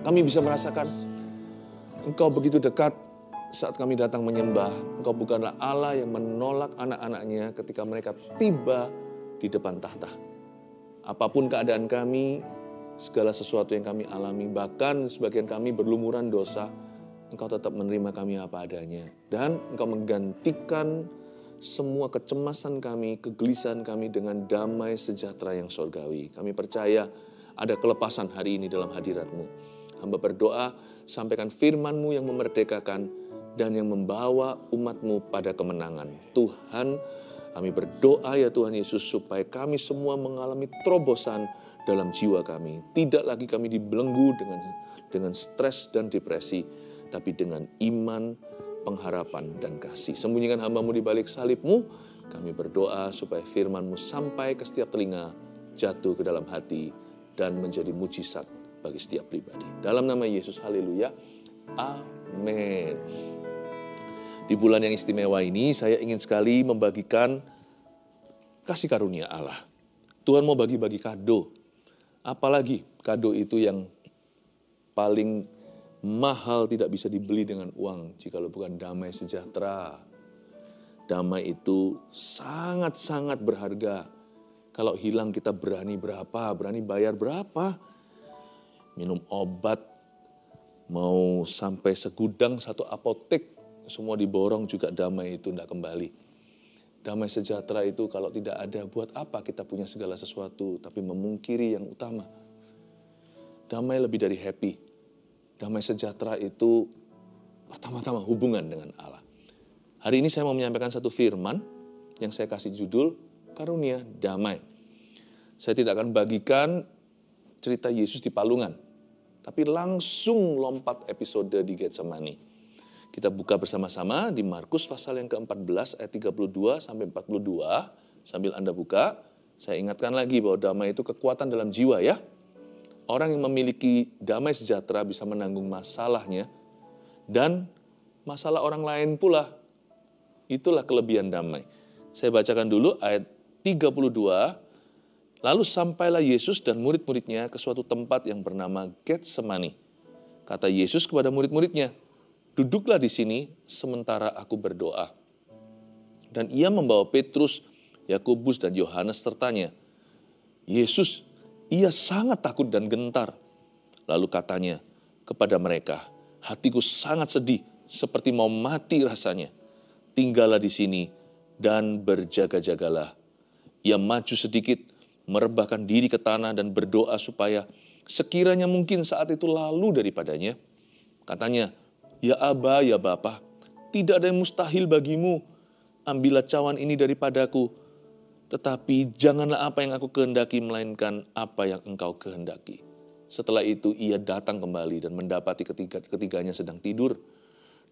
Kami bisa merasakan Engkau begitu dekat saat kami datang menyembah. Engkau bukanlah Allah yang menolak anak-anaknya ketika mereka tiba di depan tahta. Apapun keadaan kami, segala sesuatu yang kami alami, bahkan sebagian kami berlumuran dosa, Engkau tetap menerima kami apa adanya. Dan Engkau menggantikan semua kecemasan kami, kegelisahan kami dengan damai sejahtera yang surgawi. Kami percaya ada kelepasan hari ini dalam hadirat-Mu. Hamba berdoa, sampaikan firman-Mu yang memerdekakan dan yang membawa umat-Mu pada kemenangan. Tuhan, kami berdoa ya Tuhan Yesus, supaya kami semua mengalami terobosan dalam jiwa kami. Tidak lagi kami dibelenggu dengan stres dan depresi, tapi dengan iman, pengharapan, dan kasih. Sembunyikan hamba-Mu di balik salib-Mu. Kami berdoa supaya firman-Mu sampai ke setiap telinga, jatuh ke dalam hati, dan menjadi mujizat bagi setiap pribadi. Dalam nama Yesus, haleluya. Amin. Di bulan yang istimewa ini, saya ingin sekali membagikan kasih karunia Allah. Tuhan mau bagi-bagi kado. Apalagi kado itu yang paling mahal, tidak bisa dibeli dengan uang jikalau bukan damai sejahtera. Damai itu sangat-sangat berharga. Kalau hilang kita berani berapa, berani bayar berapa. Minum obat, mau sampai segudang satu apotek, semua diborong juga damai itu tidak kembali. Damai sejahtera itu kalau tidak ada, buat apa kita punya segala sesuatu, tapi memungkiri yang utama. Damai lebih dari happy. Damai sejahtera itu pertama-tama hubungan dengan Allah. Hari ini saya mau menyampaikan satu firman yang saya kasih judul Karunia Damai. Saya tidak akan bagikan cerita Yesus di palungan, tapi langsung lompat episode di Getsemani. Kita buka bersama-sama di Markus pasal yang ke-14 ayat 32 sampai 42. Sambil Anda buka, saya ingatkan lagi bahwa damai itu kekuatan dalam jiwa ya. Orang yang memiliki damai sejahtera bisa menanggung masalahnya dan masalah orang lain pula. Itulah kelebihan damai. Saya bacakan dulu ayat 32. Lalu sampailah Yesus dan murid-muridnya ke suatu tempat yang bernama Getsemani. Kata Yesus kepada murid-muridnya, "Duduklah di sini sementara aku berdoa." Dan ia membawa Petrus, Yakobus dan Yohanes sertanya. Yesus, ia sangat takut dan gentar. Lalu katanya kepada mereka, "Hatiku sangat sedih, seperti mau mati rasanya. Tinggallah di sini dan berjaga-jagalah." Ia maju sedikit, merebahkan diri ke tanah dan berdoa supaya sekiranya mungkin saat itu lalu daripadanya. Katanya, "Ya Aba, ya Bapa, tidak ada yang mustahil bagimu. Ambillah cawan ini daripadaku. Tetapi janganlah apa yang aku kehendaki, melainkan apa yang Engkau kehendaki." Setelah itu ia datang kembali dan mendapati ketiganya sedang tidur.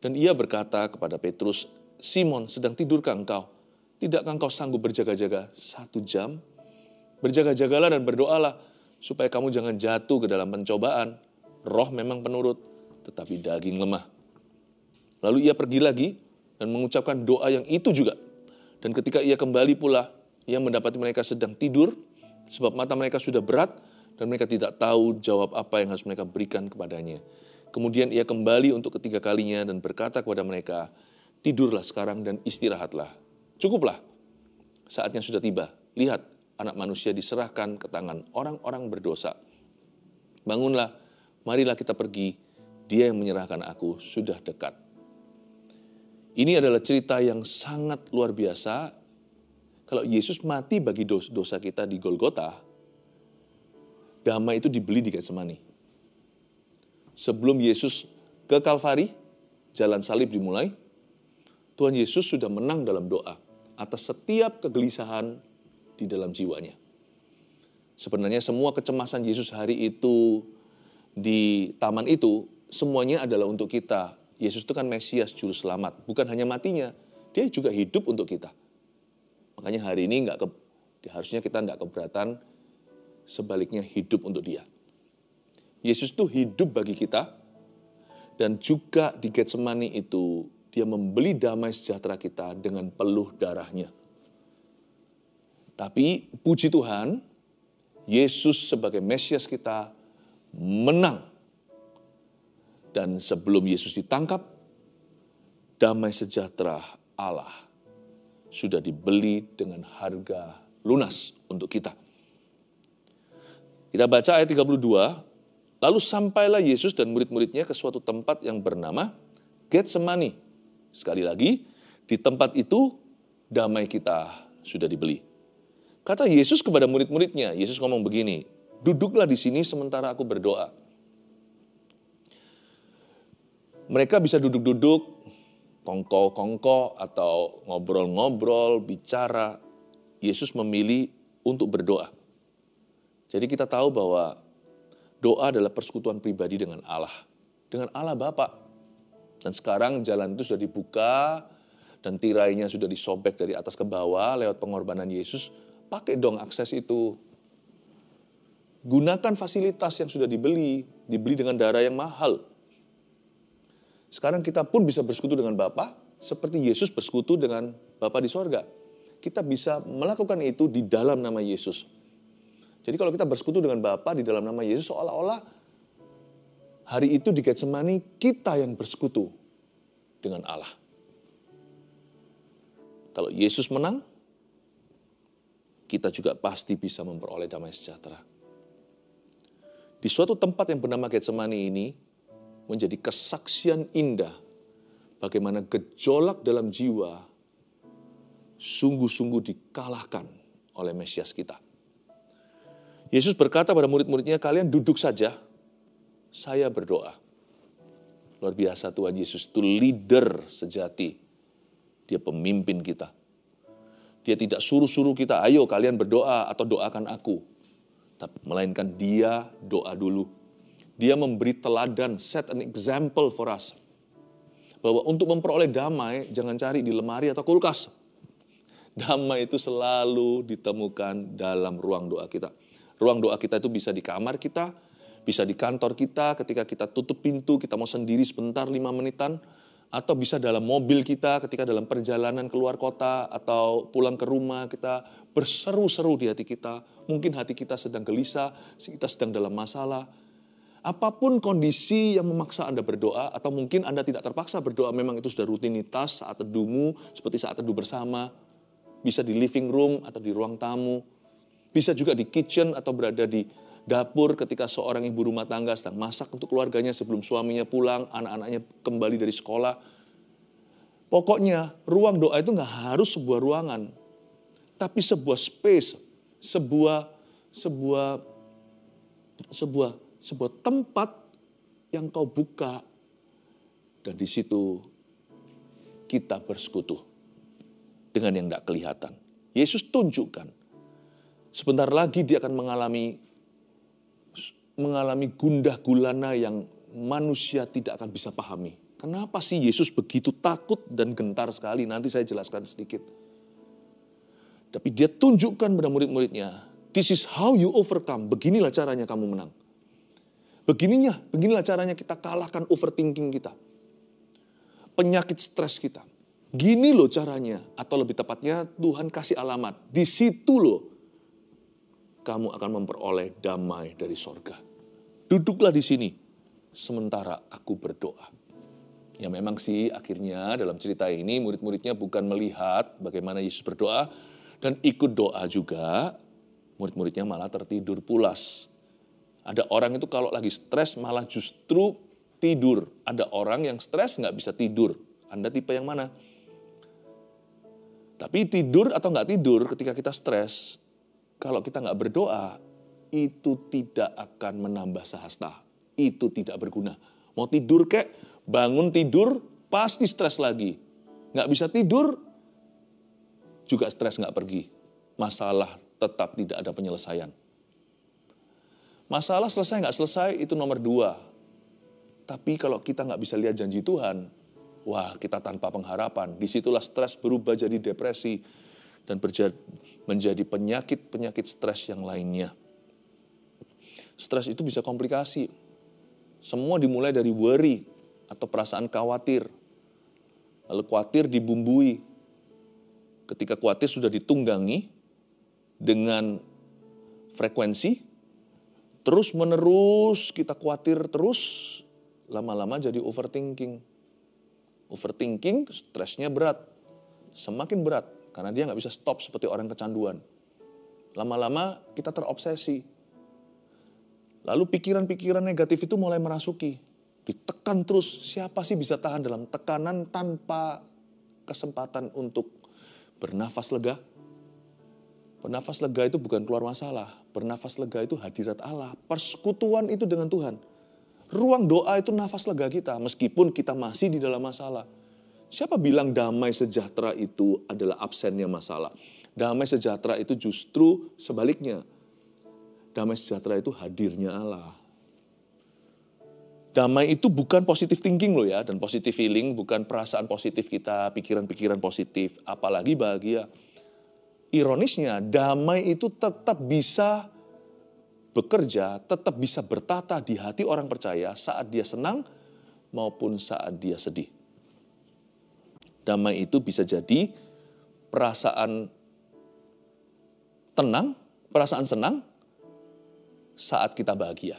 Dan ia berkata kepada Petrus, "Simon, sedang tidurkah engkau? Tidakkah engkau sanggup berjaga-jaga 1 jam? Berjaga-jagalah dan berdoalah, supaya kamu jangan jatuh ke dalam pencobaan. Roh memang penurut, tetapi daging lemah." Lalu ia pergi lagi dan mengucapkan doa yang itu juga. Dan ketika ia kembali pula, ia mendapati mereka sedang tidur, sebab mata mereka sudah berat, dan mereka tidak tahu jawab apa yang harus mereka berikan kepadanya. Kemudian ia kembali untuk ketiga kalinya dan berkata kepada mereka, "Tidurlah sekarang dan istirahatlah. Cukuplah, saatnya sudah tiba. Lihat, Anak Manusia diserahkan ke tangan orang-orang berdosa. Bangunlah, marilah kita pergi. Dia yang menyerahkan aku sudah dekat." Ini adalah cerita yang sangat luar biasa. Kalau Yesus mati bagi dosa kita di Golgota, damai itu dibeli di Getsemani. Sebelum Yesus ke Kalvari, jalan salib dimulai, Tuhan Yesus sudah menang dalam doa atas setiap kegelisahan di dalam jiwanya. Sebenarnya semua kecemasan Yesus hari itu di taman itu, semuanya adalah untuk kita. Yesus itu kan Mesias, Juru Selamat. Bukan hanya matinya, dia juga hidup untuk kita. Makanya hari ini harusnya kita tidak keberatan, sebaliknya hidup untuk dia. Yesus itu hidup bagi kita, dan juga di Getsemani itu, dia membeli damai sejahtera kita dengan peluh darahnya. Tapi puji Tuhan, Yesus sebagai Mesias kita menang Dan sebelum Yesus ditangkap, damai sejahtera Allah sudah dibeli dengan harga lunas untuk kita. Kita baca ayat 32, lalu sampailah Yesus dan murid-muridnya ke suatu tempat yang bernama Getsemani. Sekali lagi, di tempat itu damai kita sudah dibeli. Kata Yesus kepada murid-muridnya, Yesus ngomong begini, duduklah di sini sementara aku berdoa. Mereka bisa duduk-duduk, kongko-kongko, atau ngobrol-ngobrol, bicara. Yesus memilih untuk berdoa. Jadi kita tahu bahwa doa adalah persekutuan pribadi dengan Allah Bapa. Dan sekarang jalan itu sudah dibuka, dan tirainya sudah disobek dari atas ke bawah lewat pengorbanan Yesus. Pakai dong akses itu. Gunakan fasilitas yang sudah dibeli dengan darah yang mahal. Sekarang kita pun bisa bersekutu dengan Bapa seperti Yesus bersekutu dengan Bapa di sorga. Kita bisa melakukan itu di dalam nama Yesus. Jadi kalau kita bersekutu dengan Bapa di dalam nama Yesus, seolah-olah hari itu di Getsemani kita yang bersekutu dengan Allah. Kalau Yesus menang, kita juga pasti bisa memperoleh damai sejahtera. Di suatu tempat yang bernama Getsemani ini, menjadi kesaksian indah bagaimana gejolak dalam jiwa sungguh-sungguh dikalahkan oleh Mesias kita. Yesus berkata pada murid-muridnya, kalian duduk saja, saya berdoa. Luar biasa Tuhan Yesus itu leader sejati. Dia pemimpin kita. Dia tidak suruh-suruh kita, ayo kalian berdoa atau doakan aku. Tapi melainkan dia doa dulu. Dia memberi teladan, set an example for us. Bahwa untuk memperoleh damai, jangan cari di lemari atau kulkas. Damai itu selalu ditemukan dalam ruang doa kita. Ruang doa kita itu bisa di kamar kita, bisa di kantor kita, ketika kita tutup pintu, kita mau sendiri sebentar 5 menitan, atau bisa dalam mobil kita ketika dalam perjalanan keluar kota, atau pulang ke rumah, kita berseru-seru di hati kita. Mungkin hati kita sedang gelisah, kita sedang dalam masalah. Apapun kondisi yang memaksa Anda berdoa, atau mungkin Anda tidak terpaksa berdoa, memang itu sudah rutinitas saat teduhmu, seperti saat teduh bersama. Bisa di living room atau di ruang tamu. Bisa juga di kitchen atau berada di dapur ketika seorang ibu rumah tangga sedang masak untuk keluarganya sebelum suaminya pulang, anak-anaknya kembali dari sekolah. Pokoknya ruang doa itu nggak harus sebuah ruangan, tapi sebuah space, sebuah tempat yang kau buka, dan di situ kita bersekutu dengan yang tidak kelihatan. Yesus tunjukkan, sebentar lagi dia akan mengalami gundah gulana yang manusia tidak akan bisa pahami. Kenapa sih Yesus begitu takut dan gentar sekali? Nanti saya jelaskan sedikit. Tapi dia tunjukkan pada murid-muridnya, this is how you overcome. Beginilah caranya kamu menang. Beginilah caranya kita kalahkan overthinking kita. Penyakit stres kita. Gini loh caranya. Atau lebih tepatnya Tuhan kasih alamat. Di situ loh kamu akan memperoleh damai dari sorga. Duduklah di sini sementara aku berdoa. Ya memang sih akhirnya dalam cerita ini murid-muridnya bukan melihat bagaimana Yesus berdoa dan ikut doa juga. Murid-muridnya malah tertidur pulas. Ada orang itu kalau lagi stres malah justru tidur. Ada orang yang stres nggak bisa tidur. Anda tipe yang mana? Tapi tidur atau nggak tidur ketika kita stres, kalau kita nggak berdoa, itu tidak akan menambah sahasta. Itu tidak berguna. Mau tidur kek, bangun tidur, pasti stres lagi. Nggak bisa tidur, juga stres nggak pergi. Masalah tetap tidak ada penyelesaian. Masalah selesai nggak selesai itu nomor 2. Tapi kalau kita nggak bisa lihat janji Tuhan, wah kita tanpa pengharapan. Disitulah stres berubah jadi depresi dan menjadi penyakit stres yang lainnya. Stres itu bisa komplikasi. Semua dimulai dari worry atau perasaan khawatir. Lalu khawatir dibumbui. Ketika khawatir sudah ditunggangi dengan frekuensi, terus menerus kita khawatir terus, lama-lama jadi overthinking. Overthinking, stresnya berat. Semakin berat, karena dia nggak bisa stop seperti orang kecanduan. Lama-lama kita terobsesi. Lalu pikiran-pikiran negatif itu mulai merasuki. Ditekan terus, siapa sih bisa tahan dalam tekanan tanpa kesempatan untuk bernafas lega? Bernafas lega itu bukan keluar masalah. Bernafas lega itu hadirat Allah. Persekutuan itu dengan Tuhan. Ruang doa itu nafas lega kita, meskipun kita masih di dalam masalah. Siapa bilang damai sejahtera itu adalah absennya masalah? Damai sejahtera itu justru sebaliknya. Damai sejahtera itu hadirnya Allah. Damai itu bukan positive thinking loh ya, dan positive feeling bukan perasaan positif kita, pikiran-pikiran positif, apalagi bahagia. Ironisnya, damai itu tetap bisa bekerja, tetap bisa bertata di hati orang percaya saat dia senang maupun saat dia sedih. Damai itu bisa jadi perasaan tenang, perasaan senang saat kita bahagia.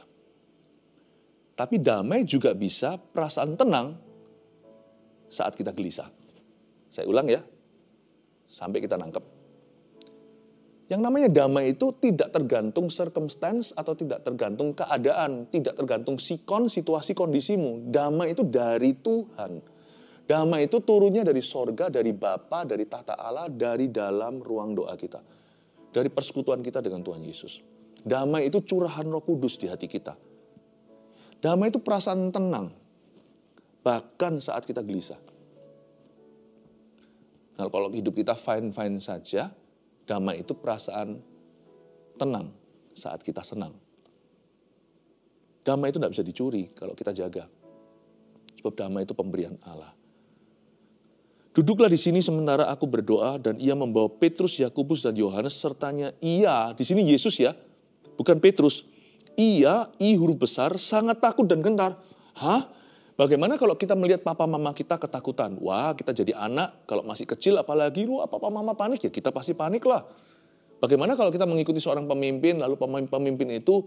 Tapi damai juga bisa perasaan tenang saat kita gelisah. Saya ulang ya, sampai kita nangkep. Yang namanya damai itu tidak tergantung circumstance atau tidak tergantung keadaan, tidak tergantung sikon, situasi, kondisimu. Damai itu dari Tuhan. Damai itu turunnya dari sorga, dari Bapa, dari tahta Allah, dari dalam ruang doa kita. Dari persekutuan kita dengan Tuhan Yesus. Damai itu curahan Roh Kudus di hati kita. Damai itu perasaan tenang, bahkan saat kita gelisah. Nah, kalau hidup kita fine-fine saja, damai itu perasaan tenang saat kita senang. Damai itu tidak bisa dicuri kalau kita jaga. Sebab damai itu pemberian Allah. Duduklah di sini sementara aku berdoa, dan ia membawa Petrus, Yakobus, dan Yohanes sertanya. Ia, di sini Yesus ya, bukan Petrus. Ia, I huruf besar, sangat takut dan gentar. Hah? Bagaimana kalau kita melihat papa mama kita ketakutan? Wah, kita jadi anak, kalau masih kecil apalagi, wah papa mama panik, ya kita pasti panik lah. Bagaimana kalau kita mengikuti seorang pemimpin, lalu pemimpin itu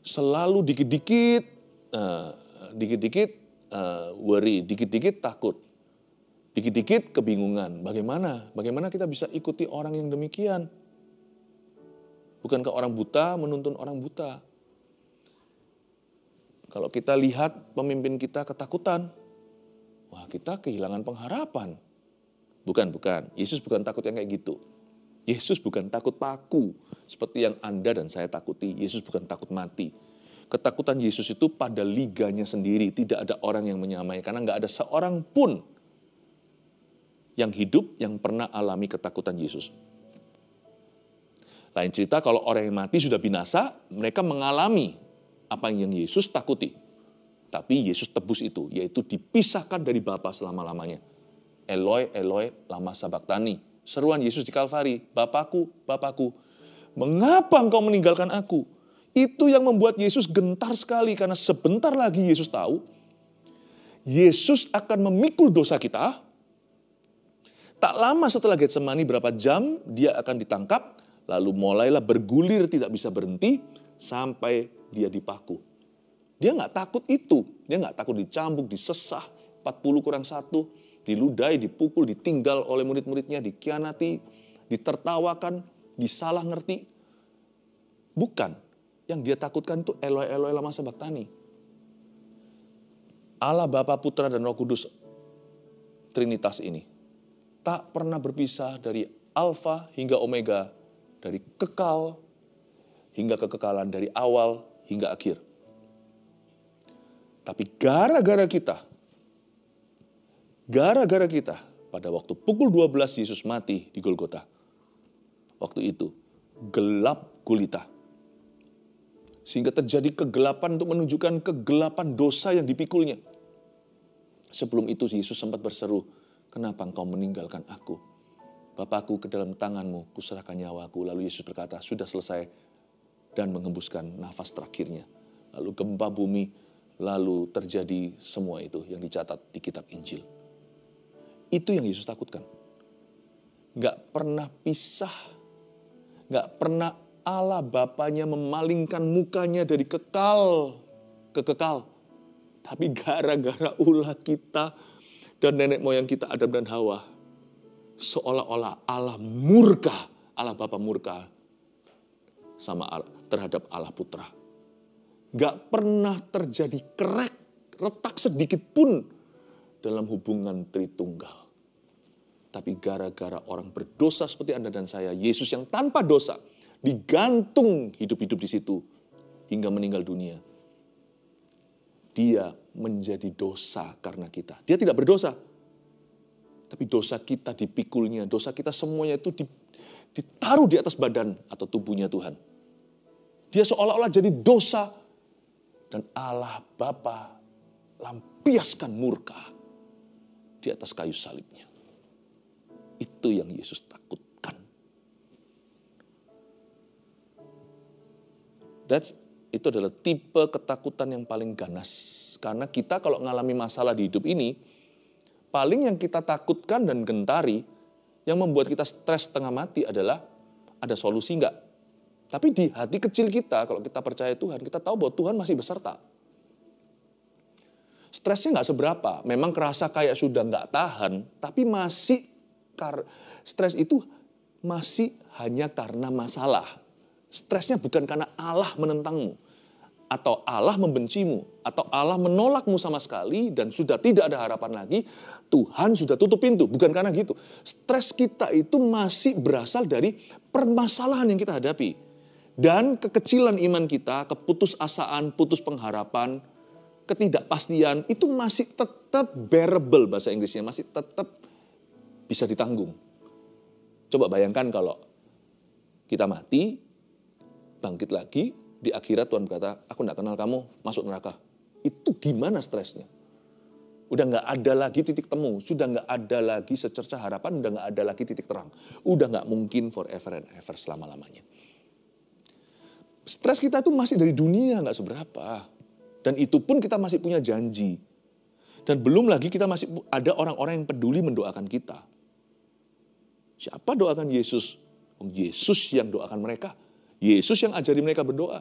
selalu dikit-dikit worry, dikit-dikit takut, dikit-dikit kebingungan. Bagaimana kita bisa ikuti orang yang demikian? Bukankah orang buta menuntun orang buta? Kalau kita lihat pemimpin kita ketakutan, wah kita kehilangan pengharapan. Bukan. Yesus bukan takut yang kayak gitu. Yesus bukan takut paku seperti yang Anda dan saya takuti. Yesus bukan takut mati. Ketakutan Yesus itu pada liganya sendiri. Tidak ada orang yang menyamai. Karena nggak ada seorang pun yang hidup yang pernah alami ketakutan Yesus. Lain cerita kalau orang yang mati sudah binasa, mereka mengalami apa yang Yesus takuti. Tapi Yesus tebus itu, yaitu dipisahkan dari Bapa selama-lamanya. Eloi, Eloi, lama sabachthani. Seruan Yesus di Kalvari, Bapakku, Bapakku, mengapa engkau meninggalkan aku? Itu yang membuat Yesus gentar sekali, karena sebentar lagi Yesus tahu, Yesus akan memikul dosa kita. Tak lama setelah Getsemani berapa jam, dia akan ditangkap, lalu mulailah bergulir tidak bisa berhenti, sampai dia dipaku. Dia nggak takut itu. Dia nggak takut dicambuk, disesah, 40 kurang 1, diludahi, dipukul, ditinggal oleh murid-muridnya, dikhianati, ditertawakan, disalah ngerti. Bukan. Yang dia takutkan itu Eloi, Eloi, lama sabachthani. Allah Bapa, Putra, dan Roh Kudus, Trinitas ini, tak pernah berpisah dari Alfa hingga Omega, dari kekal hingga kekekalan, dari awal hingga akhir. Tapi gara-gara kita, pada waktu pukul 12 Yesus mati di Golgota. Waktu itu, gelap gulita. Sehingga terjadi kegelapan untuk menunjukkan kegelapan dosa yang dipikulnya. Sebelum itu Yesus sempat berseru, kenapa engkau meninggalkan aku? Bapakku, ke dalam tanganmu kuserahkan nyawaku. Lalu Yesus berkata, sudah selesai, dan mengembuskan nafas terakhirnya. Lalu gempa bumi, lalu terjadi semua itu yang dicatat di kitab Injil. Itu yang Yesus takutkan. Gak pernah pisah. Gak pernah Allah Bapanya memalingkan mukanya dari kekal ke kekal. Tapi gara-gara ulah kita dan nenek moyang kita Adam dan Hawa, seolah-olah Allah murka, Allah Bapa murka terhadap Allah Putra. Gak pernah terjadi retak sedikit pun dalam hubungan Tritunggal. Tapi gara-gara orang berdosa seperti Anda dan saya, Yesus yang tanpa dosa digantung hidup-hidup di situ hingga meninggal dunia. Dia menjadi dosa karena kita. Dia tidak berdosa. Tapi dosa kita dipikulnya, dosa kita semuanya itu ditaruh di atas badan atau tubuhnya Tuhan. Dia seolah-olah jadi dosa. Dan Allah Bapa lampiaskan murka di atas kayu salibnya. Itu yang Yesus takutkan. Itu adalah tipe ketakutan yang paling ganas. Karena kita kalau mengalami masalah di hidup ini, paling yang kita takutkan dan gentari, yang membuat kita stres setengah mati adalah ada solusi enggak. Tapi di hati kecil kita, kalau kita percaya Tuhan, kita tahu bahwa Tuhan masih beserta. Stresnya enggak seberapa, memang kerasa kayak sudah enggak tahan, tapi masih, stres itu masih hanya karena masalah. Stresnya bukan karena Allah menentangmu, atau Allah membencimu, atau Allah menolakmu sama sekali, dan sudah tidak ada harapan lagi, Tuhan sudah tutup pintu. Bukan karena gitu. Stres kita itu masih berasal dari permasalahan yang kita hadapi. Dan kekecilan iman kita, keputusasaan, putus pengharapan, ketidakpastian, itu masih tetap bearable bahasa Inggrisnya, masih tetap bisa ditanggung. Coba bayangkan kalau kita mati, bangkit lagi, di akhirat Tuhan berkata, aku tidak kenal kamu, masuk neraka. Itu gimana stresnya? Udah nggak ada lagi titik temu, sudah nggak ada lagi secerca harapan, udah nggak ada lagi titik terang. Udah nggak mungkin forever and ever selama-lamanya. Stres kita itu masih dari dunia, nggak seberapa. Dan itu pun kita masih punya janji. Dan belum lagi kita masih ada orang-orang yang peduli mendoakan kita. Siapa doakan Yesus? Yesus yang doakan mereka. Yesus yang ajari mereka berdoa.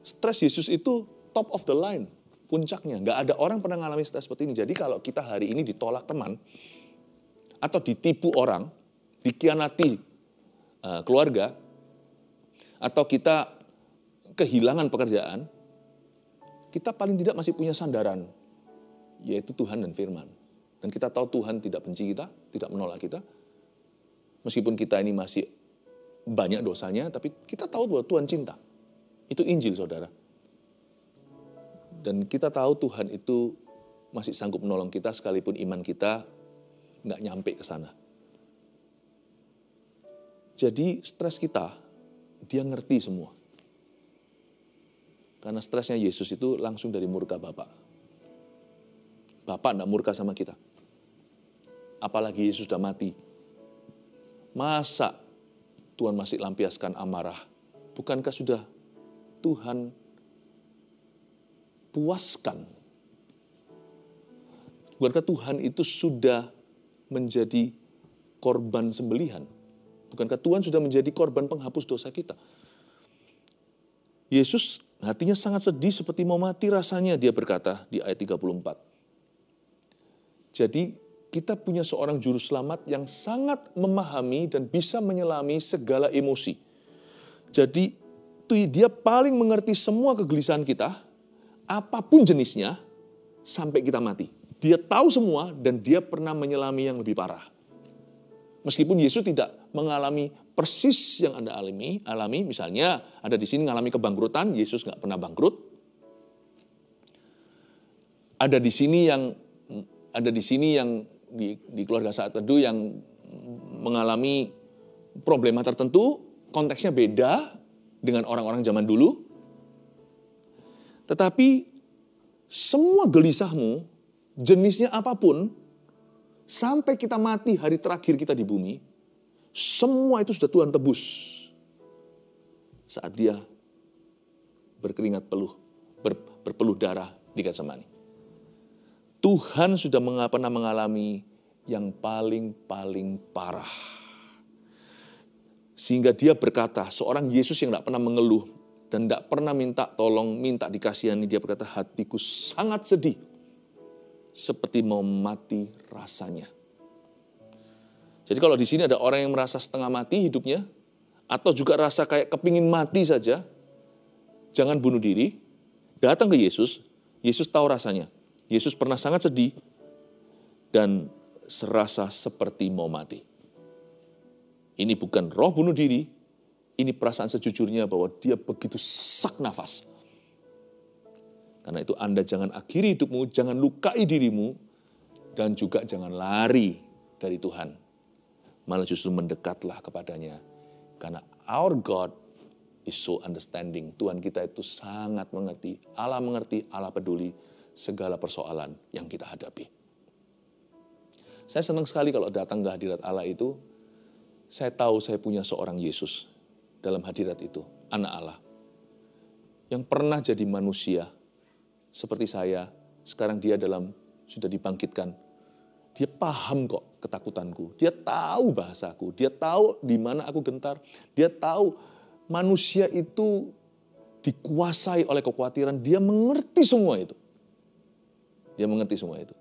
Stres Yesus itu top of the line, puncaknya. Nggak ada orang pernah mengalami stres seperti ini. Jadi kalau kita hari ini ditolak teman, atau ditipu orang, dikhianati keluarga, atau kita kehilangan pekerjaan, kita paling tidak masih punya sandaran, yaitu Tuhan dan firman. Dan kita tahu Tuhan tidak benci kita, tidak menolak kita. Meskipun kita ini masih banyak dosanya, tapi kita tahu bahwa Tuhan cinta. Itu Injil, saudara. Dan kita tahu Tuhan itu masih sanggup menolong kita sekalipun iman kita nggak nyampe ke sana. Jadi stres kita, dia ngerti semua. Karena stresnya Yesus itu langsung dari murka Bapa. Bapa nggak murka sama kita. Apalagi Yesus sudah mati. Masa Tuhan masih lampiaskan amarah? Bukankah sudah Tuhan puaskan? Bukankah Tuhan itu sudah menjadi korban sembelihan? Bukankah Tuhan sudah menjadi korban penghapus dosa kita? Yesus hatinya sangat sedih seperti mau mati rasanya, dia berkata di ayat 34. Jadi kita punya seorang juru selamat yang sangat memahami dan bisa menyelami segala emosi. Jadi dia paling mengerti semua kegelisahan kita, apapun jenisnya, sampai kita mati. Dia tahu semua dan dia pernah menyelami yang lebih parah. Meskipun Yesus tidak mengalami persis yang Anda alami, misalnya ada di sini mengalami kebangkrutan, Yesus nggak pernah bangkrut. Ada di sini yang di keluarga Saat Teduh yang mengalami problema tertentu, konteksnya beda dengan orang-orang zaman dulu. Tetapi semua gelisahmu, jenisnya apapun, sampai kita mati hari terakhir kita di bumi, semua itu sudah Tuhan tebus. Saat dia berkeringat berpeluh darah di Getsemani. Tuhan sudah pernah mengalami yang paling parah. Sehingga dia berkata, seorang Yesus yang tidak pernah mengeluh, dan tidak pernah minta tolong, minta dikasihani. Dia berkata, hatiku sangat sedih, seperti mau mati rasanya. Jadi kalau di sini ada orang yang merasa setengah mati hidupnya, atau juga rasa kayak kepingin mati saja, jangan bunuh diri, datang ke Yesus. Yesus tahu rasanya. Yesus pernah sangat sedih dan serasa seperti mau mati. Ini bukan roh bunuh diri, ini perasaan sejujurnya bahwa dia begitu sesak nafas. Karena itu Anda jangan akhiri hidupmu, jangan lukai dirimu, dan juga jangan lari dari Tuhan. Malah justru mendekatlah kepadanya. Karena our God is so understanding. Tuhan kita itu sangat mengerti. Allah peduli segala persoalan yang kita hadapi. Saya senang sekali kalau datang ke hadirat Allah itu, saya tahu saya punya seorang Yesus dalam hadirat itu, anak Allah. Yang pernah jadi manusia, seperti saya, sekarang dia sudah dibangkitkan. Dia paham kok ketakutanku, dia tahu bahasaku, dia tahu di mana aku gentar, dia tahu manusia itu dikuasai oleh kekhawatiran, dia mengerti semua itu. Dia mengerti semua itu.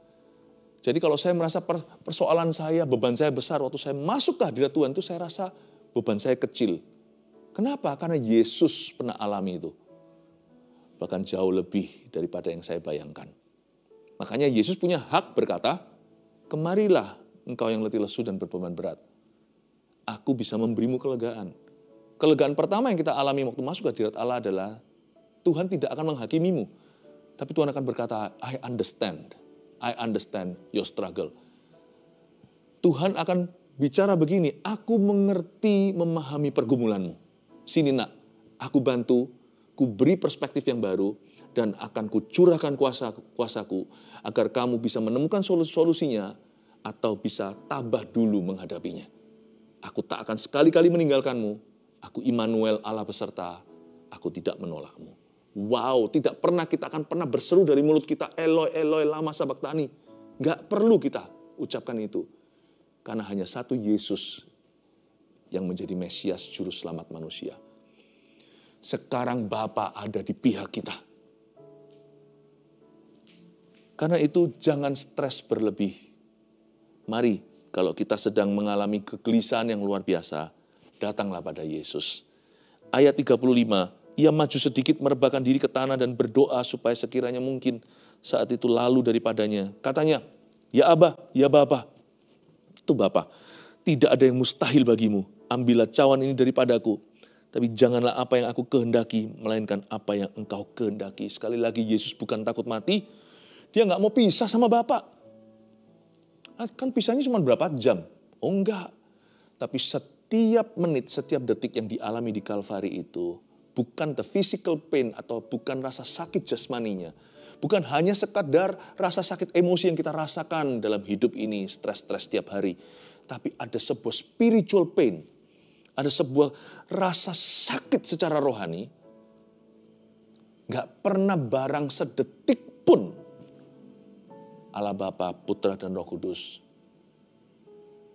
Jadi kalau saya merasa persoalan saya, beban saya besar, waktu saya masuk ke hadirat Tuhan itu saya rasa beban saya kecil. Kenapa? Karena Yesus pernah alami itu. Bahkan jauh lebih daripada yang saya bayangkan. Makanya Yesus punya hak berkata, kemarilah engkau yang letih lesu dan berbeban berat. Aku bisa memberimu kelegaan. Kelegaan pertama yang kita alami waktu masuk ke hadirat Allah adalah Tuhan tidak akan menghakimimu. Tapi Tuhan akan berkata, I understand your struggle. Tuhan akan bicara begini, aku mengerti, memahami pergumulanmu. Sini nak, aku bantu, ku beri perspektif yang baru, dan akan kucurahkan kuasaku, agar kamu bisa menemukan solusinya, atau bisa tabah dulu menghadapinya. Aku tak akan sekali-kali meninggalkanmu, aku Immanuel Allah beserta, aku tidak menolakmu. Wow, tidak pernah kita akan pernah berseru dari mulut kita, Eloi, Eloi, lama sabachthani. Nggak perlu kita ucapkan itu. Karena hanya satu Yesus yang menjadi Mesias Juru Selamat manusia. Sekarang Bapa ada di pihak kita. Karena itu jangan stres berlebih. Mari, kalau kita sedang mengalami kegelisahan yang luar biasa, datanglah pada Yesus. Ayat 35, ia maju sedikit merebahkan diri ke tanah dan berdoa supaya sekiranya mungkin saat itu lalu daripadanya. Katanya, ya Abah, ya Bapa. Itu Bapa, tidak ada yang mustahil bagimu. Ambillah cawan ini daripadaku. Tapi janganlah apa yang aku kehendaki, melainkan apa yang engkau kehendaki. Sekali lagi Yesus bukan takut mati. Dia nggak mau pisah sama Bapa. Kan pisahnya cuma berapa jam? Oh enggak. Tapi setiap menit, setiap detik yang dialami di Kalvari itu, bukan the physical pain atau bukan rasa sakit jasmaninya. Bukan hanya sekadar rasa sakit emosi yang kita rasakan dalam hidup ini, stres-stres setiap hari. Tapi ada sebuah spiritual pain. Ada sebuah rasa sakit secara rohani. Gak pernah barang sedetik pun Allah Bapa, Putra, dan Roh Kudus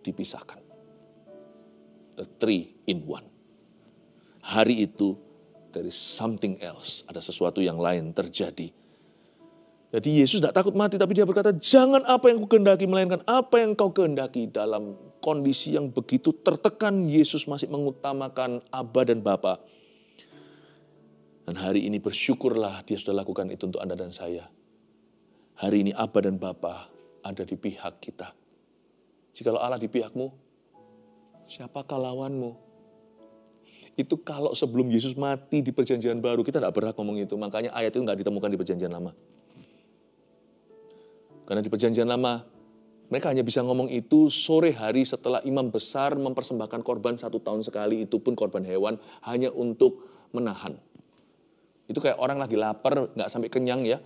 dipisahkan. A 3-in-1. Hari itu, there is something else. Ada sesuatu yang lain terjadi. Jadi Yesus tidak takut mati, tapi dia berkata, jangan apa yang ku kehendaki, melainkan apa yang kau kehendaki. Dalam kondisi yang begitu tertekan, Yesus masih mengutamakan Aba dan Bapa. Dan hari ini bersyukurlah dia sudah lakukan itu untuk Anda dan saya. Hari ini Aba dan Bapa ada di pihak kita. Jikalau Allah di pihakmu, siapakah lawanmu? Itu kalau sebelum Yesus mati di perjanjian baru, kita tidak berhak ngomong itu. Makanya ayat itu nggak ditemukan di perjanjian lama. Karena di perjanjian lama, mereka hanya bisa ngomong itu sore hari setelah imam besar mempersembahkan korban 1 tahun sekali, itu pun korban hewan, hanya untuk menahan. Itu kayak orang lagi lapar, nggak sampai kenyang ya.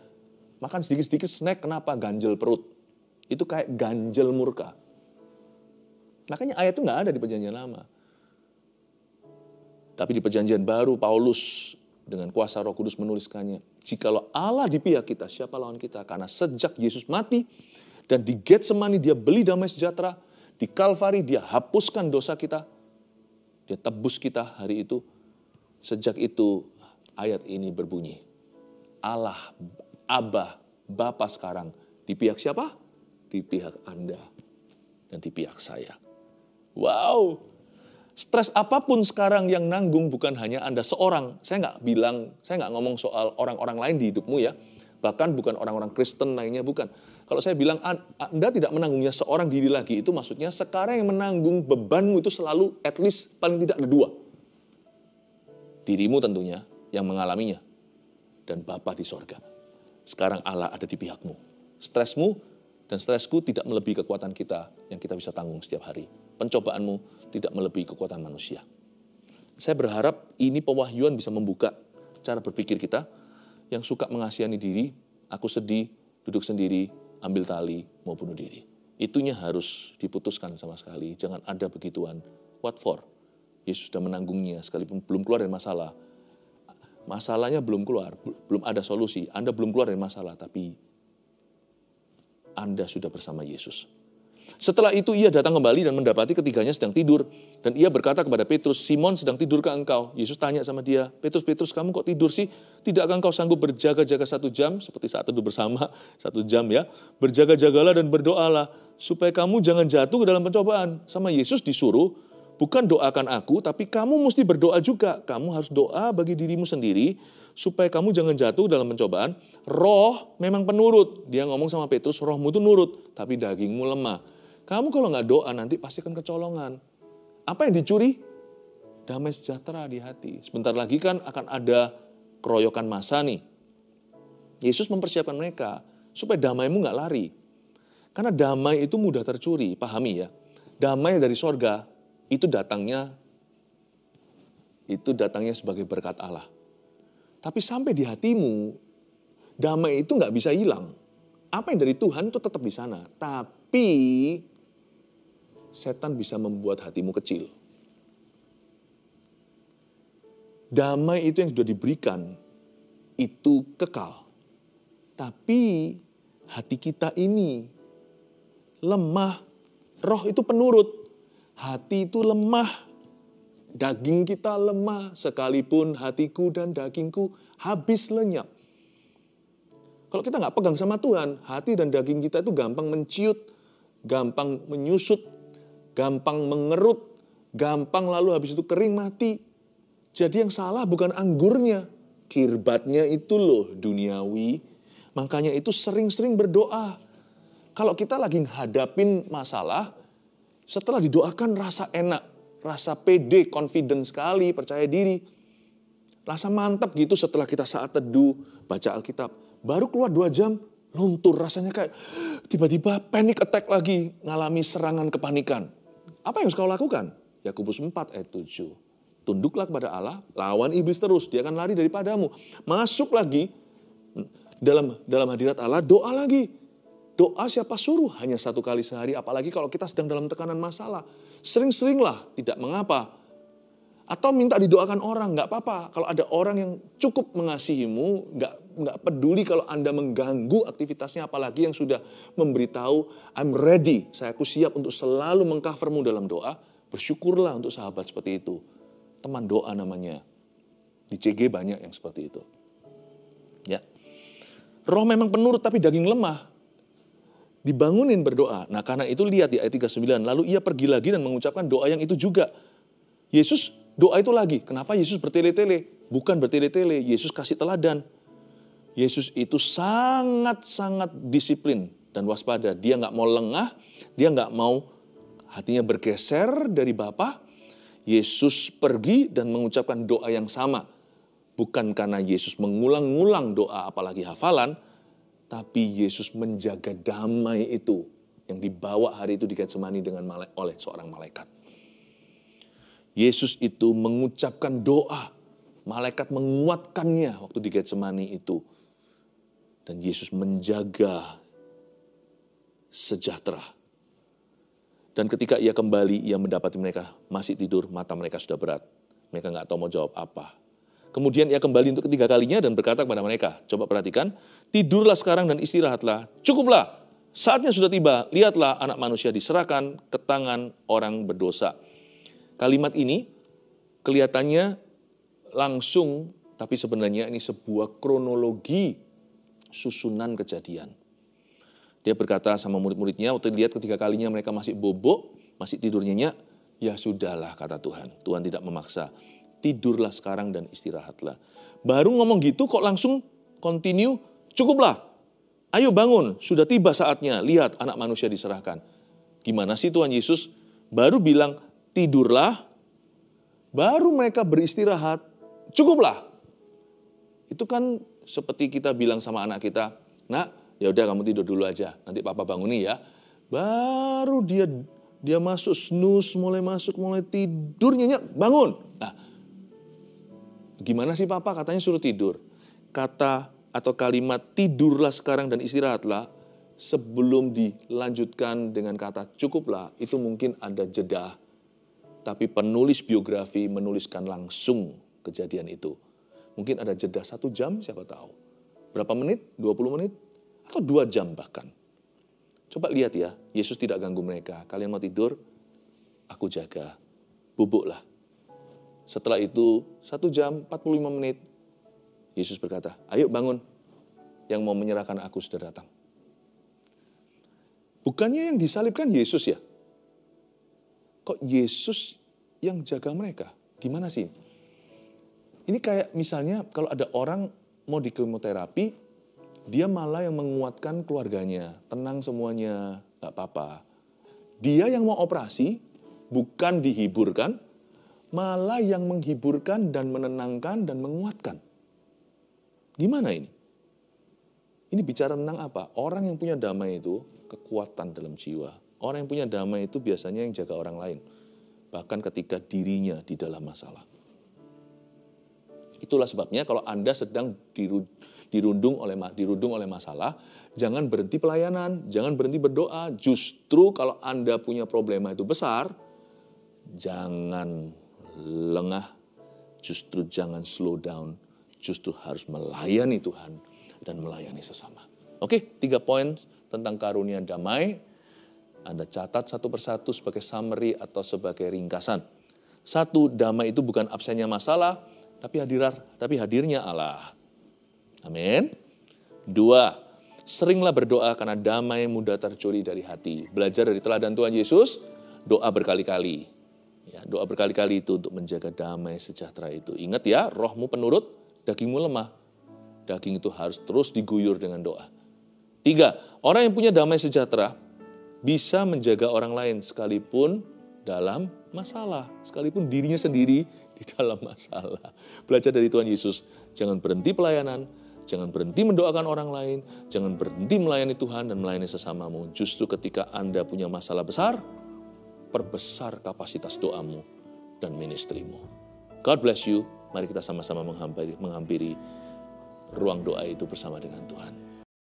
Makan sedikit-sedikit snack, kenapa? Ganjel perut. Itu kayak ganjel murka. Makanya ayat itu nggak ada di perjanjian lama. Tapi di perjanjian baru, Paulus dengan kuasa Roh Kudus menuliskannya. Jikalau Allah di pihak kita, siapa lawan kita? Karena sejak Yesus mati dan di Getsemani dia beli damai sejahtera, di Kalvari dia hapuskan dosa kita, dia tebus kita hari itu. Sejak itu ayat ini berbunyi, Allah, Abah, Bapa sekarang di pihak siapa? Di pihak Anda dan di pihak saya. Wow, stres apapun sekarang yang nanggung bukan hanya Anda seorang. Saya nggak ngomong soal orang-orang lain di hidupmu ya. Bahkan bukan orang-orang Kristen lainnya, bukan. Kalau saya bilang Anda tidak menanggungnya seorang diri lagi, itu maksudnya sekarang yang menanggung bebanmu itu selalu at least paling tidak ada 2. Dirimu tentunya yang mengalaminya. Dan Bapa di sorga. Sekarang Allah ada di pihakmu. Stresmu dan stresku tidak melebihi kekuatan kita yang kita bisa tanggung setiap hari. Pencobaanmu tidak melebihi kekuatan manusia. Saya berharap ini pewahyuan bisa membuka cara berpikir kita yang suka mengasihani diri, aku sedih, duduk sendiri, ambil tali, mau bunuh diri. Itunya harus diputuskan sama sekali. Jangan ada begituan. What for? Yesus sudah menanggungnya sekalipun belum keluar dari masalah. Masalahnya belum keluar, belum ada solusi. Anda belum keluar dari masalah, tapi Anda sudah bersama Yesus. Setelah itu ia datang kembali dan mendapati ketiganya sedang tidur. Dan ia berkata kepada Petrus, Simon sedang tidurkah engkau? Yesus tanya sama dia, Petrus, kamu kok tidur sih? Tidakkah engkau sanggup berjaga-jaga 1 jam? Seperti saat tidur bersama, 1 jam ya. Berjaga-jagalah dan berdoalah, supaya kamu jangan jatuh ke dalam pencobaan. Sama Yesus disuruh, bukan doakan aku, tapi kamu mesti berdoa juga. Kamu harus doa bagi dirimu sendiri, supaya kamu jangan jatuh dalam pencobaan. Roh memang penurut. Dia ngomong sama Petrus, rohmu itu nurut, tapi dagingmu lemah. Kamu kalau nggak doa nanti pasti akan kecolongan. Apa yang dicuri? Damai sejahtera di hati. Sebentar lagi kan akan ada keroyokan massa nih. Yesus mempersiapkan mereka, supaya damaimu nggak lari. Karena damai itu mudah tercuri, pahami ya. Damai dari sorga, itu datangnya sebagai berkat Allah. Tapi sampai di hatimu, damai itu nggak bisa hilang. Apa yang dari Tuhan itu tetap di sana. Tapi setan bisa membuat hatimu kecil. Damai itu yang sudah diberikan, itu kekal. Tapi hati kita ini lemah. Roh itu penurut. Hati itu lemah, daging kita lemah, sekalipun hatiku dan dagingku habis lenyap. Kalau kita nggak pegang sama Tuhan, hati dan daging kita itu gampang menciut, gampang menyusut, gampang mengerut, gampang lalu habis itu kering mati. Jadi yang salah bukan anggurnya, kirbatnya itu loh duniawi. Makanya itu sering-sering berdoa. Kalau kita lagi hadapin masalah, setelah didoakan rasa enak, rasa pede, confident sekali, percaya diri. Rasa mantap gitu setelah kita saat teduh, baca Alkitab. Baru keluar 2 jam, luntur rasanya kayak tiba-tiba panic attack lagi, ngalami serangan kepanikan. Apa yang harus kau lakukan? Yakobus 4 ayat 7. Tunduklah kepada Allah, lawan iblis terus, dia akan lari daripadamu. Masuk lagi dalam hadirat Allah, doa lagi. Doa siapa suruh? Hanya 1 kali sehari, apalagi kalau kita sedang dalam tekanan masalah. Sering-seringlah, tidak mengapa. Atau minta didoakan orang, nggak apa-apa. Kalau ada orang yang cukup mengasihimu, nggak peduli kalau Anda mengganggu aktivitasnya, apalagi yang sudah memberitahu, I'm ready, aku siap untuk selalu mengcovermu dalam doa. Bersyukurlah untuk sahabat seperti itu. Teman doa namanya. Di CG banyak yang seperti itu. Ya. Roh memang penurut tapi daging lemah. Dibangunin berdoa. Nah karena itu lihat di ayat 39. Lalu ia pergi lagi dan mengucapkan doa yang itu juga. Yesus doa itu lagi. Kenapa Yesus bertele-tele? Bukan bertele-tele. Yesus kasih teladan. Yesus itu sangat-sangat disiplin dan waspada. Dia nggak mau lengah. Dia nggak mau hatinya bergeser dari Bapa. Yesus pergi dan mengucapkan doa yang sama. Bukan karena Yesus mengulang-ulang doa apalagi hafalan. Tapi Yesus menjaga damai itu yang dibawa hari itu di Getsemani oleh seorang malaikat. Yesus itu mengucapkan doa, malaikat menguatkannya waktu di Getsemani itu. Dan Yesus menjaga sejahtera. Dan ketika ia kembali, ia mendapati mereka masih tidur, mata mereka sudah berat. Mereka nggak tahu mau jawab apa. Kemudian ia kembali untuk ketiga kalinya dan berkata kepada mereka, coba perhatikan, tidurlah sekarang dan istirahatlah, cukuplah, saatnya sudah tiba, lihatlah anak manusia diserahkan ke tangan orang berdosa. Kalimat ini kelihatannya langsung Tapi sebenarnya ini sebuah kronologi susunan kejadian. Dia berkata sama murid-muridnya, waktu lihat ketiga kalinya mereka masih bobok, masih tidur nyenyak, ya sudahlah kata Tuhan. Tuhan tidak memaksa. Tidurlah sekarang dan istirahatlah. Baru ngomong gitu kok langsung continue, cukuplah. Ayo bangun, sudah tiba saatnya. Lihat anak manusia diserahkan. Gimana sih Tuhan Yesus? Baru bilang tidurlah, baru mereka beristirahat, cukuplah. Itu kan seperti kita bilang sama anak kita, nak, ya udah kamu tidur dulu aja, nanti papa banguni ya. Baru dia masuk snooze, mulai tidur nyenyak, bangun. Nah, gimana sih papa? Katanya suruh tidur. Kata atau kalimat tidurlah sekarang dan istirahatlah, sebelum dilanjutkan dengan kata cukuplah, itu mungkin ada jeda. Tapi penulis biografi menuliskan langsung kejadian itu. Mungkin ada jeda 1 jam, siapa tahu. Berapa menit? 20 menit? Atau 2 jam bahkan. Coba lihat ya, Yesus tidak ganggu mereka. Kalian mau tidur? Aku jaga. Bubuklah. Setelah itu 1 jam 45 menit. Yesus berkata, ayo bangun. Yang mau menyerahkan aku sudah datang. Bukannya yang disalibkan Yesus ya? Kok Yesus yang jaga mereka? Gimana sih? Ini kayak misalnya kalau ada orang mau di kemoterapi, dia malah yang menguatkan keluarganya. Tenang semuanya, gak apa-apa. Dia yang mau operasi, bukan dihiburkan, malah yang menghiburkan dan menenangkan dan menguatkan. Gimana ini? Ini bicara tentang apa? Orang yang punya damai itu kekuatan dalam jiwa. Orang yang punya damai itu biasanya yang jaga orang lain. Bahkan ketika dirinya di dalam masalah. Itulah sebabnya kalau Anda sedang dirundung oleh masalah, jangan berhenti pelayanan, jangan berhenti berdoa. Justru kalau Anda punya problema itu besar, jangan lengah, justru jangan slow down, justru harus melayani Tuhan dan melayani sesama. Oke, 3 poin tentang karunia damai. Anda catat satu persatu sebagai summary atau sebagai ringkasan. 1, damai itu bukan absennya masalah, tapi hadirnya Allah. Amin. 2, seringlah berdoa karena damai mudah tercuri dari hati. Belajar dari teladan Tuhan Yesus, doa berkali-kali. Ya, doa berkali-kali itu untuk menjaga damai sejahtera itu. Ingat ya, rohmu penurut, dagingmu lemah. Daging itu harus terus diguyur dengan doa. 3, orang yang punya damai sejahtera bisa menjaga orang lain sekalipun dalam masalah. Sekalipun dirinya sendiri di dalam masalah. Belajar dari Tuhan Yesus, jangan berhenti pelayanan, jangan berhenti mendoakan orang lain, jangan berhenti melayani Tuhan dan melayani sesamamu. Justru ketika Anda punya masalah besar, perbesar kapasitas doamu dan ministrimu. God bless you. Mari kita sama-sama menghampiri ruang doa itu bersama dengan Tuhan.